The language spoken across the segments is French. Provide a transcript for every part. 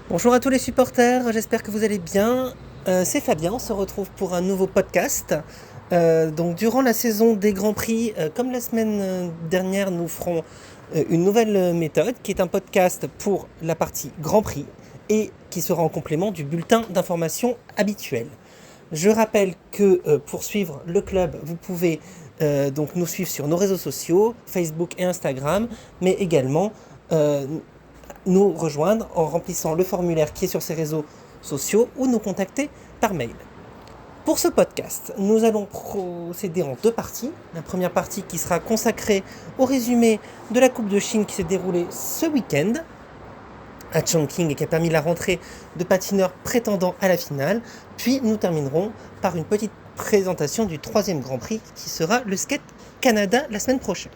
Bonjour à tous les supporters, j'espère que vous allez bien. C'est Fabien, on se retrouve pour un nouveau podcast. Donc durant la saison des Grands Prix, comme la semaine dernière, nous ferons une nouvelle méthode qui est un podcast pour la partie Grand Prix et qui sera en complément du bulletin d'information habituel. Je rappelle que pour suivre le club, vous pouvez donc nous suivre sur nos réseaux sociaux, Facebook et Instagram, mais également nous rejoindre en remplissant le formulaire qui est sur ces réseaux sociaux ou nous contacter par mail. Pour ce podcast, nous allons procéder en deux parties. La première partie qui sera consacrée au résumé de la Coupe de Chine qui s'est déroulée ce week-end à Chongqing et qui a permis la rentrée de patineurs prétendants à la finale. Puis nous terminerons par une petite présentation du troisième Grand Prix qui sera le Skate Canada la semaine prochaine.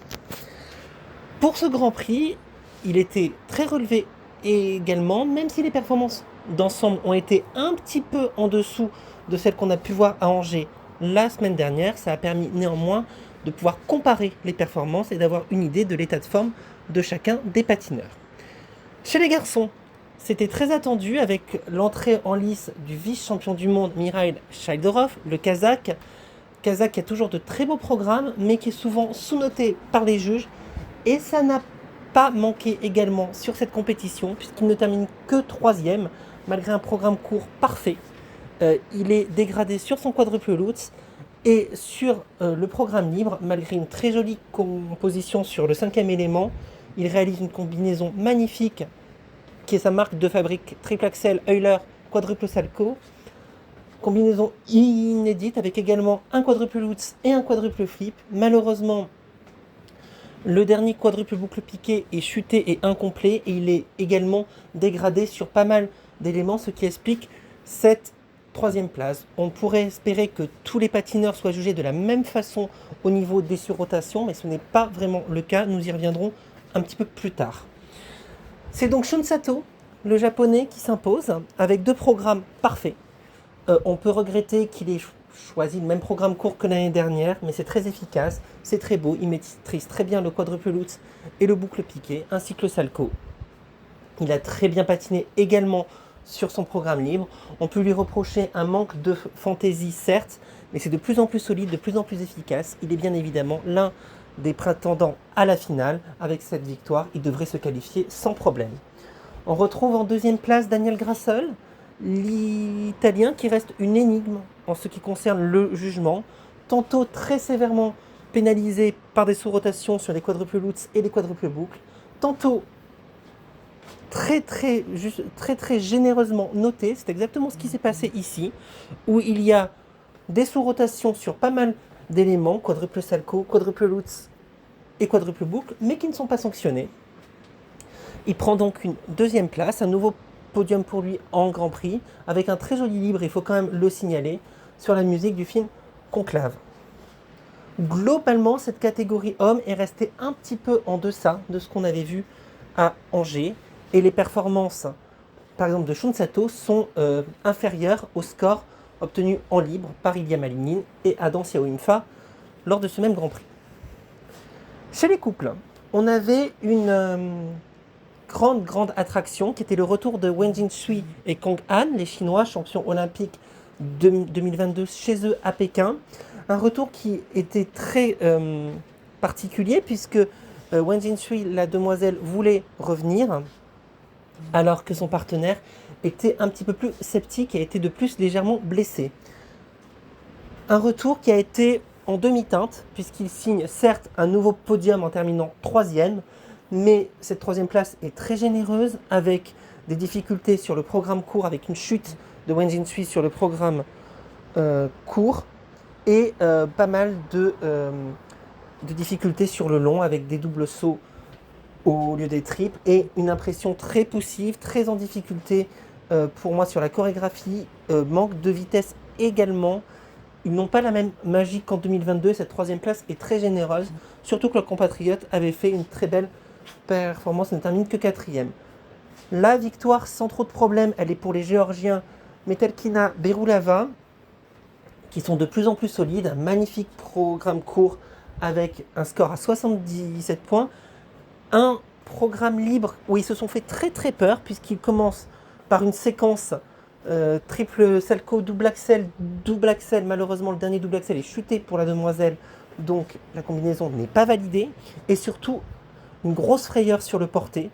Pour ce Grand Prix, il était très relevé également, même si les performances d'ensemble ont été un petit peu en dessous de celles qu'on a pu voir à Angers la semaine dernière. Ça a permis néanmoins de pouvoir comparer les performances et d'avoir une idée de l'état de forme de chacun des patineurs. Chez les garçons, c'était très attendu avec l'entrée en lice du vice-champion du monde Mikhail Shaidorov, le Kazakh. Kazakh qui a toujours de très beaux programmes, mais qui est souvent sous-noté par les juges. Et ça n'a pas manqué également sur cette compétition, puisqu'il ne termine que 3e, malgré un programme court parfait. Il est dégradé sur son quadruple lutz et sur le programme libre, malgré une très jolie composition sur le 5e élément. Il réalise une combinaison magnifique qui est sa marque de fabrique triple axel Euler quadruple salco. Combinaison inédite avec également un quadruple lutz et un quadruple flip. Malheureusement, le dernier quadruple boucle piqué est chuté et incomplet et il est également dégradé sur pas mal d'éléments, ce qui explique cette troisième place. On pourrait espérer que tous les patineurs soient jugés de la même façon au niveau des surrotations, mais ce n'est pas vraiment le cas. Nous y reviendrons un petit peu plus tard. C'est donc Shun Sato, le japonais, qui s'impose avec deux programmes parfaits. On peut regretter qu'il ait choisi le même programme court que l'année dernière, mais c'est très efficace, c'est très beau, il maîtrise très bien le quadruple lutz et le boucle piqué, ainsi que le salco. Il a très bien patiné également sur son programme libre. On peut lui reprocher un manque de fantaisie, certes, mais c'est de plus en plus solide, de plus en plus efficace. Il est bien évidemment l'un des prétendants à la finale. Avec cette victoire, il devrait se qualifier sans problème. On retrouve en deuxième place Daniel Grassel, l'Italien qui reste une énigme en ce qui concerne le jugement, tantôt très sévèrement pénalisé par des sous-rotations sur les quadruples lutz et les quadruples boucles, tantôt très généreusement noté. C'est exactement ce qui s'est passé ici, où il y a des sous-rotations sur pas mal d'éléments, quadruple salco, quadruple lutz et quadruple boucle, mais qui ne sont pas sanctionnés. Il prend donc une deuxième place, un nouveau podium pour lui en Grand Prix, avec un très joli libre, il faut quand même le signaler, sur la musique du film Conclave. Globalement, cette catégorie homme est restée un petit peu en deçà de ce qu'on avait vu à Angers, et les performances, par exemple de Shun Sato, sont inférieures au score obtenu en libre par Ilya Malinin et Adam Xiaoyinfa lors de ce même Grand Prix. Chez les couples, on avait une grande attraction qui était le retour de Wen Jinshui et Kong Han, les Chinois champions olympiques 2022 chez eux à Pékin. Un retour qui était très particulier puisque Wen Jinshui, la demoiselle, voulait revenir alors que son partenaire était un petit peu plus sceptique et était de plus légèrement blessé. Un retour qui a été en demi-teinte puisqu'il signe certes un nouveau podium en terminant 3e, mais cette 3e place est très généreuse avec des difficultés sur le programme court, avec une chute de Wen Jinshui sur le programme court et pas mal de difficultés sur le long avec des doubles sauts au lieu des triples et une impression très poussive, très en difficulté pour moi sur la chorégraphie, manque de vitesse également. Ils n'ont pas la même magie qu'en 2022, cette 3e place est très généreuse, surtout que leur compatriote avait fait une très belle performance, ne termine que 4e. La victoire sans trop de problèmes, elle est pour les Géorgiens Metelkina Berulava, qui sont de plus en plus solides, un magnifique programme court avec un score à 77 points, un programme libre où ils se sont fait très peur puisqu'ils commencent par une séquence triple salco, double axel. Malheureusement, le dernier double axel est chuté pour la demoiselle, donc la combinaison n'est pas validée. Et surtout, une grosse frayeur sur le porté,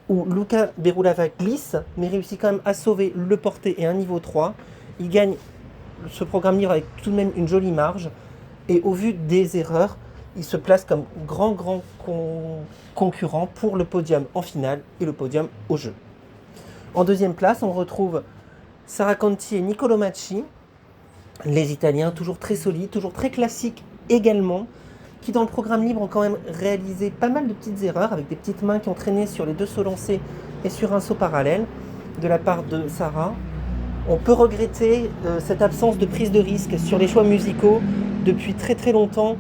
où Luca Berulava glisse, mais réussit quand même à sauver le porté et un niveau 3. Il gagne ce programme libre avec tout de même une jolie marge. Et au vu des erreurs, il se place comme grand concurrent pour le podium en finale et le podium au jeu. En deuxième place, on retrouve Sara Conti et Niccolò Macci, les Italiens, toujours très solides, toujours très classiques également, qui dans le programme libre ont quand même réalisé pas mal de petites erreurs, avec des petites mains qui ont traîné sur les 2 sauts lancés et sur un saut parallèle de la part de Sara. On peut regretter cette absence de prise de risque sur les choix musicaux depuis très très longtemps.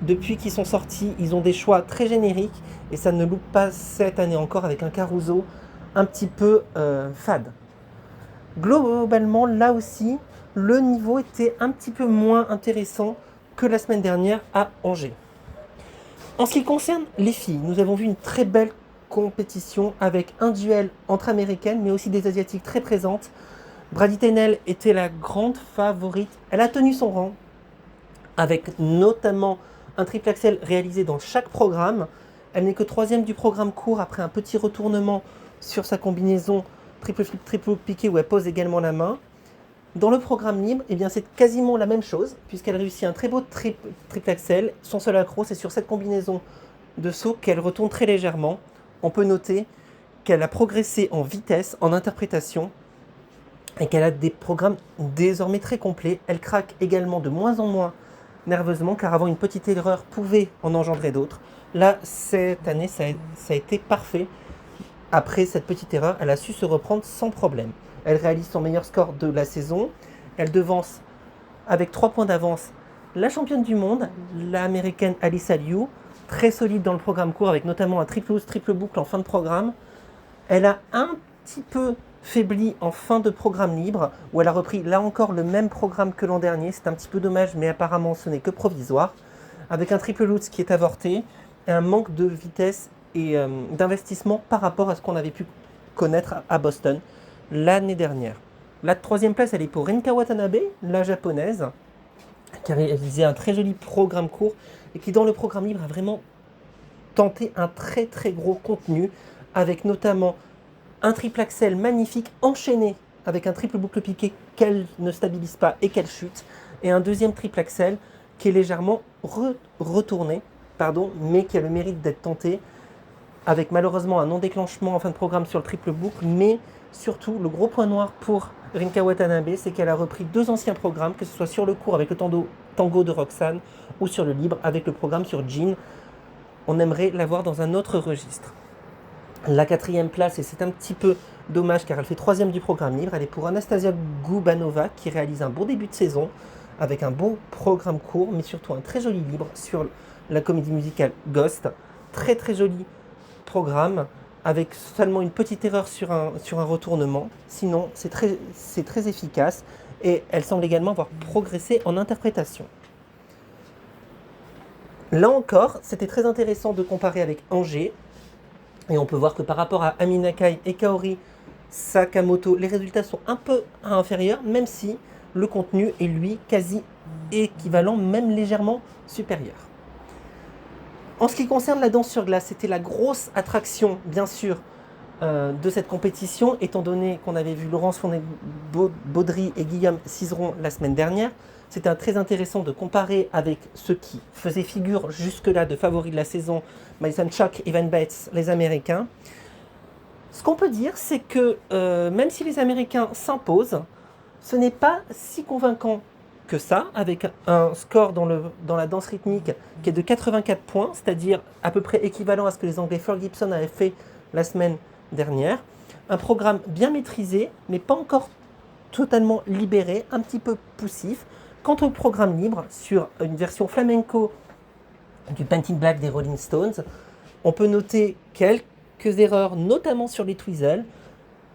Depuis qu'ils sont sortis, ils ont des choix très génériques et ça ne loupe pas cette année encore avec un Caruso un petit peu fade. Globalement, là aussi, le niveau était un petit peu moins intéressant que la semaine dernière à Angers. En ce qui concerne les filles, nous avons vu une très belle compétition avec un duel entre américaines mais aussi des asiatiques très présentes. Brady Tennell était la grande favorite. Elle a tenu son rang avec notamment un triple axel réalisé dans chaque programme. Elle n'est que 3e du programme court après un petit retournement sur sa combinaison triple flip, triple piqué où elle pose également la main. Dans le programme libre, eh bien, c'est quasiment la même chose puisqu'elle réussit un très beau triple axel. Son seul accro, c'est sur cette combinaison de saut qu'elle retourne très légèrement. On peut noter qu'elle a progressé en vitesse, en interprétation et qu'elle a des programmes désormais très complets. Elle craque également de moins en moins nerveusement, car avant une petite erreur pouvait en engendrer d'autres. Là, cette année, ça a été parfait. Après cette petite erreur, elle a su se reprendre sans problème. Elle réalise son meilleur score de la saison. Elle devance avec 3 points d'avance la championne du monde, l'américaine Alyssa Liu, très solide dans le programme court, avec notamment un triple loose, triple boucle en fin de programme. Elle a un petit peu faibli en fin de programme libre, où elle a repris là encore le même programme que l'an dernier. C'est un petit peu dommage, mais apparemment ce n'est que provisoire, avec un triple loose qui est avorté, et un manque de vitesse et d'investissement par rapport à ce qu'on avait pu connaître à Boston l'année dernière. La 3e place, elle est pour Rinka Watanabe, la japonaise, qui a réalisé un très joli programme court, et qui dans le programme libre a vraiment tenté un très très gros contenu, avec notamment un triple axel magnifique enchaîné avec un triple boucle piqué qu'elle ne stabilise pas et qu'elle chute, et un deuxième triple axel qui est légèrement retourné, mais qui a le mérite d'être tenté, avec malheureusement un non-déclenchement en fin de programme sur le triple boucle, mais surtout le gros point noir pour Rinka Watanabe, c'est qu'elle a repris 2 anciens programmes, que ce soit sur le court avec le tango de Roxane ou sur le libre avec le programme sur Jean. On aimerait la voir dans un autre registre. La 4e place, et c'est un petit peu dommage car elle fait 3e du programme libre, elle est pour Anastasia Gubanova qui réalise un bon début de saison avec un beau programme court mais surtout un très joli libre sur la comédie musicale Ghost. Très très joli programme avec seulement une petite erreur sur un retournement. Sinon c'est très efficace et elle semble également avoir progressé en interprétation. Là encore, c'était très intéressant de comparer avec Angers. Et on peut voir que par rapport à Ami Nakai et Kaori Sakamoto, les résultats sont un peu inférieurs, même si le contenu est lui quasi équivalent, même légèrement supérieur. En ce qui concerne la danse sur glace, c'était la grosse attraction, bien sûr, de cette compétition, étant donné qu'on avait vu Laurence Fournet-Baudry et Guillaume Cizeron la semaine dernière. C'était très intéressant de comparer avec ceux qui faisaient figure jusque-là de favoris de la saison, Madison Chock et Van Bates, les Américains. Ce qu'on peut dire, c'est que même si les Américains s'imposent, ce n'est pas si convaincant que ça, avec un score dans la danse rythmique qui est de 84 points, c'est-à-dire à peu près équivalent à ce que les Anglais Fleur Gibson avaient fait la semaine dernière. Un programme bien maîtrisé, mais pas encore totalement libéré, un petit peu poussif. Quant au programme libre, sur une version flamenco du Painted Black des Rolling Stones, on peut noter quelques erreurs, notamment sur les twizzles,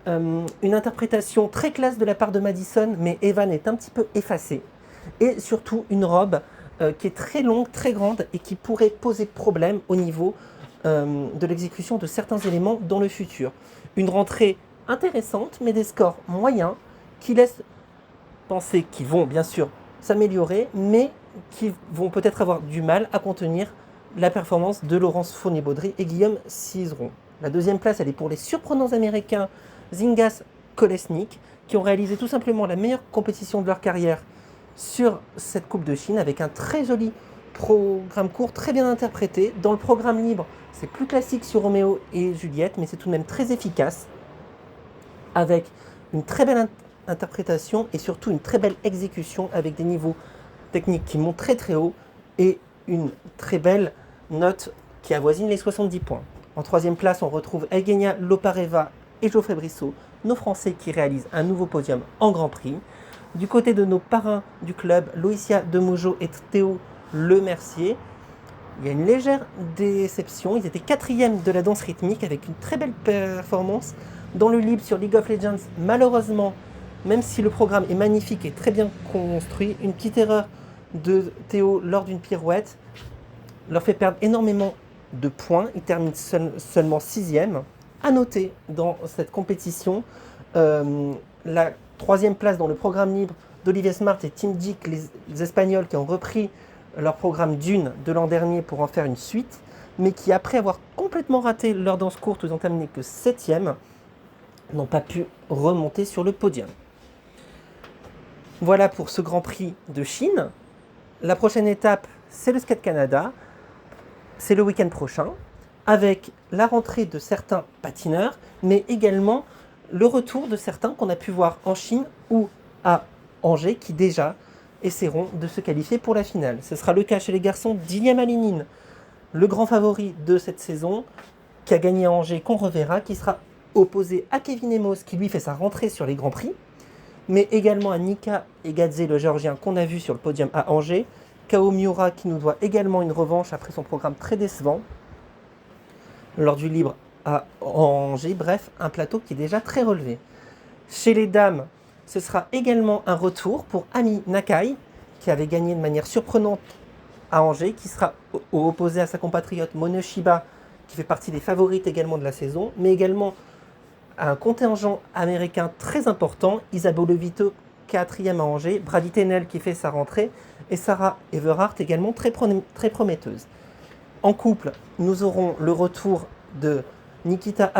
une interprétation très classe de la part de Madison, mais Evan est un petit peu effacé, et surtout une robe qui est très longue, très grande, et qui pourrait poser problème au niveau de l'exécution de certains éléments dans le futur. Une rentrée intéressantes, mais des scores moyens qui laissent penser qu'ils vont bien sûr s'améliorer, mais qui vont peut-être avoir du mal à contenir la performance de Laurence Fournier-Baudry et Guillaume Cizeron. La deuxième place, elle est pour les surprenants américains Zhingas Kolesnik, qui ont réalisé tout simplement la meilleure compétition de leur carrière sur cette Coupe de Chine, avec un très joli programme court, très bien interprété. Dans le programme libre, c'est plus classique sur Roméo et Juliette, mais c'est tout de même très efficace, avec une très belle interprétation et surtout une très belle exécution, avec des niveaux techniques qui montent très très haut et une très belle note qui avoisine les 70 points. En troisième place, on retrouve Eugenia Lopareva et Geoffrey Brissot, nos Français qui réalisent un nouveau podium en Grand Prix. Du côté de nos parrains du club, Loïcia Demougeot et Théo Lemercier, il y a une légère déception. Ils étaient 4e de la danse rythmique avec une très belle performance. Dans le libre sur League of Legends, malheureusement, même si le programme est magnifique et très bien construit, une petite erreur de Théo lors d'une pirouette leur fait perdre énormément de points. Il termine seulement 6e. À noter dans cette compétition, la 3e place dans le programme libre d'Olivier Smart et Tim Dick, les Espagnols qui ont repris leur programme d'une de l'an dernier pour en faire une suite, mais qui, après avoir complètement raté leur danse courte, ils ont terminé que 7e, n'ont pas pu remonter sur le podium. Voilà pour ce Grand Prix de Chine. La prochaine étape, c'est le Skate Canada. C'est le week-end prochain, avec la rentrée de certains patineurs, mais également le retour de certains qu'on a pu voir en Chine ou à Angers, qui déjà essaieront de se qualifier pour la finale. Ce sera le cas chez les garçons d'Iliam Alinine, le grand favori de cette saison, qui a gagné à Angers, qu'on reverra, qui sera opposé à Kevin Emos, qui lui fait sa rentrée sur les Grands Prix, mais également à Nika Egadze, le Géorgien qu'on a vu sur le podium à Angers, Kao Miura qui nous doit également une revanche après son programme très décevant lors du libre à Angers. Bref, un plateau qui est déjà très relevé. Chez les dames, ce sera également un retour pour Ami Nakai, qui avait gagné de manière surprenante à Angers, qui sera opposé à sa compatriote Monoshiba, qui fait partie des favorites également de la saison, mais également à un contingent américain très important, Isabelle Vito, 4e à Angers, Brady Tennell qui fait sa rentrée, et Sarah Everhart également très prometteuse. En couple, nous aurons le retour de Nikita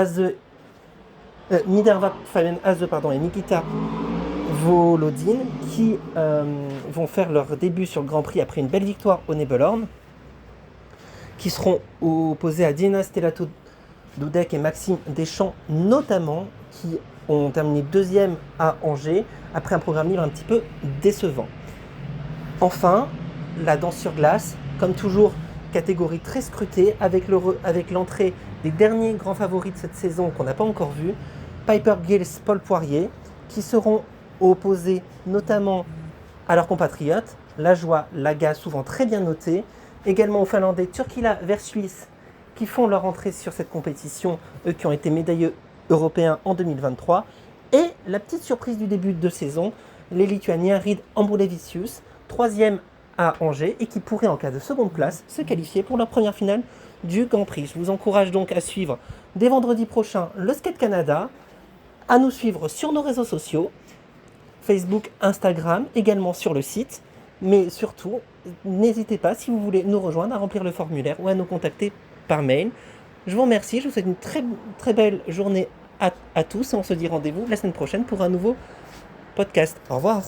Minerva Fabian Haze et Nikita Volodine qui vont faire leur début sur le Grand Prix après une belle victoire au Nebelhorn, qui seront opposés à Dina Stellato Dudek et Maxime Deschamps notamment, qui ont terminé 2e à Angers après un programme libre un petit peu décevant. Enfin, la danse sur glace, comme toujours, catégorie très scrutée, avec l'entrée des derniers grands favoris de cette saison qu'on n'a pas encore vu, Piper Gills, Paul Poirier, qui seront opposés notamment à leurs compatriotes, la Joie, Laga, souvent très bien notés, également aux Finlandais Turkila Versuis, qui font leur entrée sur cette compétition, eux qui ont été médailleux européens en 2023, et la petite surprise du début de saison, les Lituaniens Reid Ambulevicius, 3e à Angers, et qui pourraient, en cas de seconde place, se qualifier pour leur première finale du Grand Prix. Je vous encourage donc à suivre dès vendredi prochain le Skate Canada, à nous suivre sur nos réseaux sociaux, Facebook, Instagram, également sur le site, mais surtout, n'hésitez pas, si vous voulez nous rejoindre, à remplir le formulaire ou à nous contacter par mail. Je vous remercie, je vous souhaite une très, très belle journée à tous, et on se dit rendez-vous la semaine prochaine pour un nouveau podcast. Au revoir.